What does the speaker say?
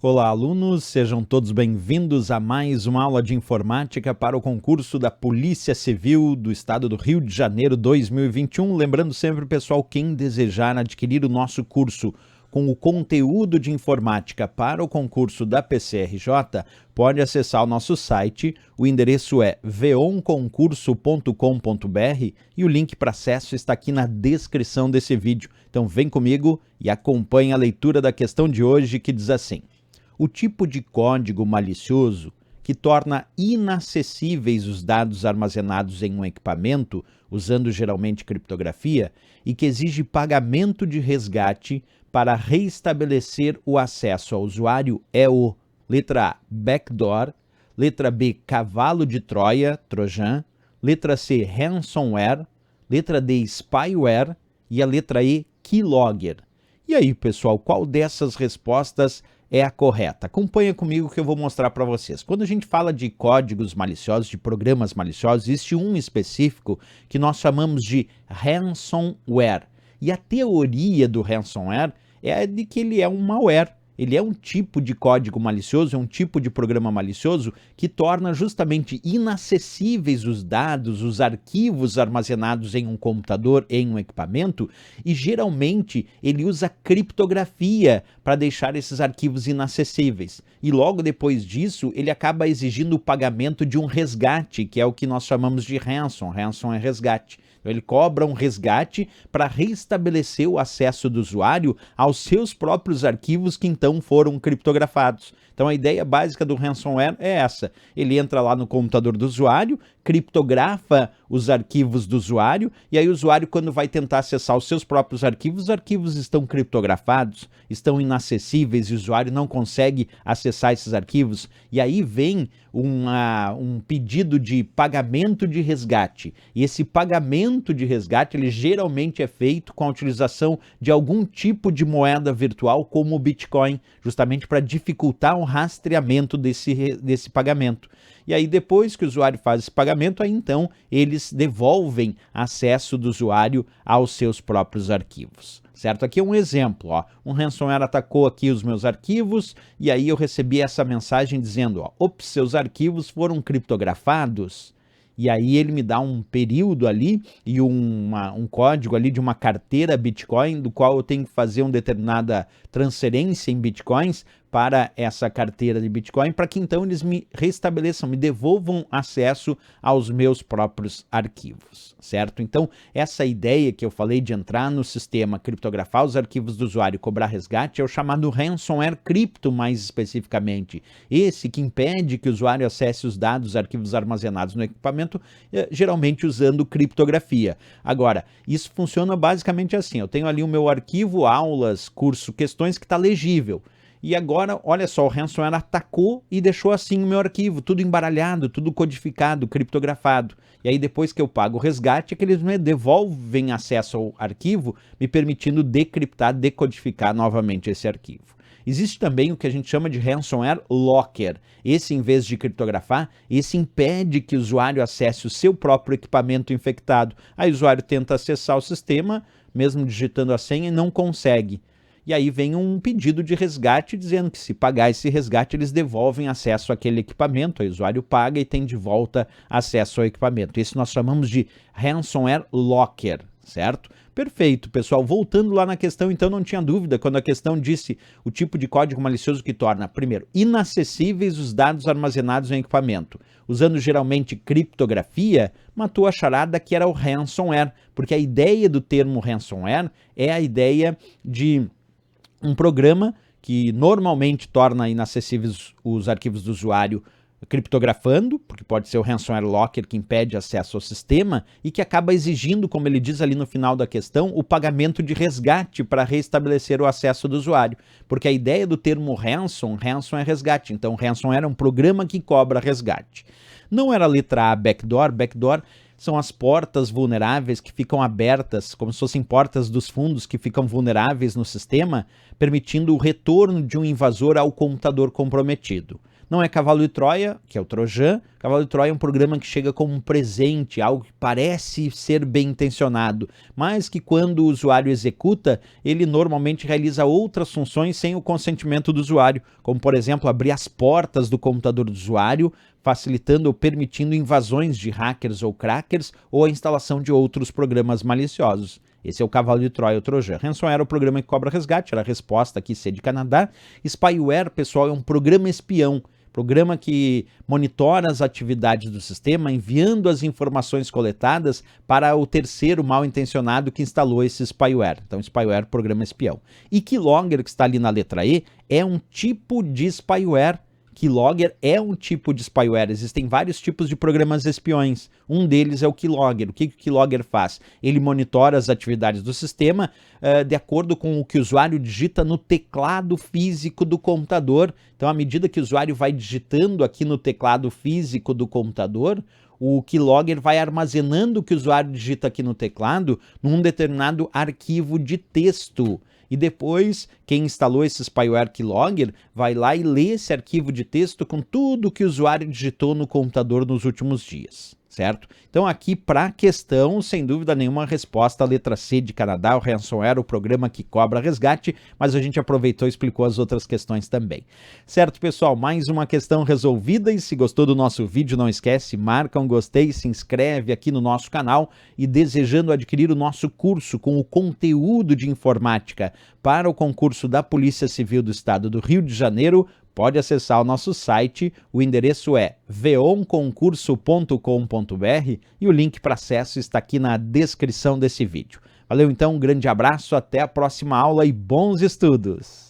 Olá, alunos, sejam todos bem-vindos a mais uma aula de informática para o concurso da Polícia Civil do Estado do Rio de Janeiro 2021. Lembrando sempre, pessoal, quem desejar adquirir o nosso curso com o conteúdo de informática para o concurso da PCRJ, pode acessar o nosso site. O endereço é veonconcurso.com.br e o link para acesso está aqui na descrição desse vídeo. Então vem comigo e acompanhe a leitura da questão de hoje, que diz assim: o tipo de código malicioso que torna inacessíveis os dados armazenados em um equipamento, usando geralmente criptografia, e que exige pagamento de resgate para reestabelecer o acesso ao usuário é o: letra A, backdoor; letra B, cavalo de Troia, trojan; letra C, ransomware; letra D, spyware; e a letra E, keylogger. E aí, pessoal, qual dessas respostas é a correta? Acompanha comigo que eu vou mostrar para vocês. Quando a gente fala de códigos maliciosos, de programas maliciosos, existe um específico que nós chamamos de ransomware. E a teoria do ransomware é de que ele é um malware. Ele é um tipo de código malicioso, é um tipo de programa malicioso que torna justamente inacessíveis os dados, os arquivos armazenados em um computador, em um equipamento, e geralmente ele usa criptografia para deixar esses arquivos inacessíveis. E logo depois disso, ele acaba exigindo o pagamento de um resgate, que é o que nós chamamos de ransom. Ransom é resgate. Então, ele cobra um resgate para restabelecer o acesso do usuário aos seus próprios arquivos que então foram criptografados. Então a ideia básica do ransomware é essa: ele entra lá no computador do usuário, criptografa os arquivos do usuário, e aí o usuário, quando vai tentar acessar os seus próprios arquivos, os arquivos estão criptografados, estão inacessíveis e o usuário não consegue acessar esses arquivos, e aí vem um pedido de pagamento de resgate. E esse pagamento de resgate, ele geralmente é feito com a utilização de algum tipo de moeda virtual, como o Bitcoin, justamente para dificultar o rastreamento desse pagamento. E aí, depois que o usuário faz esse pagamento, aí então eles devolvem acesso do usuário aos seus próprios arquivos. Certo? Aqui é um exemplo, ó. Um ransomware atacou aqui os meus arquivos e aí eu recebi essa mensagem dizendo, ó, ops, seus arquivos foram criptografados. E aí ele me dá um período ali e um código ali de uma carteira Bitcoin, do qual eu tenho que fazer uma determinada transferência em Bitcoins para essa carteira de Bitcoin, para que então eles me restabeleçam, me devolvam acesso aos meus próprios arquivos, certo? Então, essa ideia que eu falei de entrar no sistema, criptografar os arquivos do usuário e cobrar resgate é o chamado ransomware cripto, mais especificamente. Esse que impede que o usuário acesse os dados, arquivos armazenados no equipamento, geralmente usando criptografia. Agora, isso funciona basicamente assim: eu tenho ali o meu arquivo, aulas, curso, questões, que está legível. E agora, olha só, o ransomware atacou e deixou assim o meu arquivo, tudo embaralhado, tudo codificado, criptografado. E aí depois que eu pago o resgate, é que eles me devolvem acesso ao arquivo, me permitindo decriptar, decodificar novamente esse arquivo. Existe também o que a gente chama de ransomware locker. Esse, em vez de criptografar, esse impede que o usuário acesse o seu próprio equipamento infectado. Aí o usuário tenta acessar o sistema, mesmo digitando a senha, e não consegue. E aí vem um pedido de resgate dizendo que, se pagar esse resgate, eles devolvem acesso àquele equipamento. Aí o usuário paga e tem de volta acesso ao equipamento. Isso nós chamamos de ransomware locker, certo? Perfeito, pessoal. Voltando lá na questão, então, não tinha dúvida quando a questão disse o tipo de código malicioso que torna, primeiro, inacessíveis os dados armazenados em equipamento. Usando geralmente criptografia, matou a charada que era o ransomware, porque a ideia do termo ransomware é a ideia de um programa que normalmente torna inacessíveis os arquivos do usuário criptografando, porque pode ser o ransomware locker que impede acesso ao sistema e que acaba exigindo, como ele diz ali no final da questão, o pagamento de resgate para restabelecer o acesso do usuário. Porque a ideia do termo ransom é resgate. Então, ransomware é um programa que cobra resgate. Não era a letra A, backdoor. Backdoor são as portas vulneráveis que ficam abertas, como se fossem portas dos fundos que ficam vulneráveis no sistema, permitindo o retorno de um invasor ao computador comprometido. Não é cavalo de Troia, que é o Trojan. Cavalo de Troia é um programa que chega como um presente, algo que parece ser bem intencionado, mas que quando o usuário executa, ele normalmente realiza outras funções sem o consentimento do usuário, como por exemplo abrir as portas do computador do usuário, facilitando ou permitindo invasões de hackers ou crackers ou a instalação de outros programas maliciosos. Esse é o cavalo de Troia, o Trojan. Ransomware é o programa que cobra resgate, era a resposta aqui, C de Canadá. Spyware, pessoal, é um programa espião, programa que monitora as atividades do sistema, enviando as informações coletadas para o terceiro mal intencionado que instalou esse spyware. Então, spyware, programa espião. E Keylogger, que está ali na letra E, é um tipo de spyware. Keylogger é um tipo de spyware. Existem vários tipos de programas espiões. Um deles é o Keylogger. O que o Keylogger faz? Ele monitora as atividades do sistema de acordo com o que o usuário digita no teclado físico do computador. Então, à medida que o usuário vai digitando aqui no teclado físico do computador, o Keylogger vai armazenando o que o usuário digita aqui no teclado num determinado arquivo de texto. E depois, quem instalou esse spyware Keylogger vai lá e lê esse arquivo de texto com tudo que o usuário digitou no computador nos últimos dias, certo? Então aqui para a questão, sem dúvida nenhuma, a resposta, a letra C de Canadá, o ransomware, o programa que cobra resgate, mas a gente aproveitou e explicou as outras questões também. Certo, pessoal? Mais uma questão resolvida, e se gostou do nosso vídeo, não esquece, marca um gostei, se inscreve aqui no nosso canal, e desejando adquirir o nosso curso com o conteúdo de informática para o concurso da Polícia Civil do Estado do Rio de Janeiro, pode acessar o nosso site, o endereço é veonconcurso.com.br e o link para acesso está aqui na descrição desse vídeo. Valeu então, um grande abraço, até a próxima aula e bons estudos!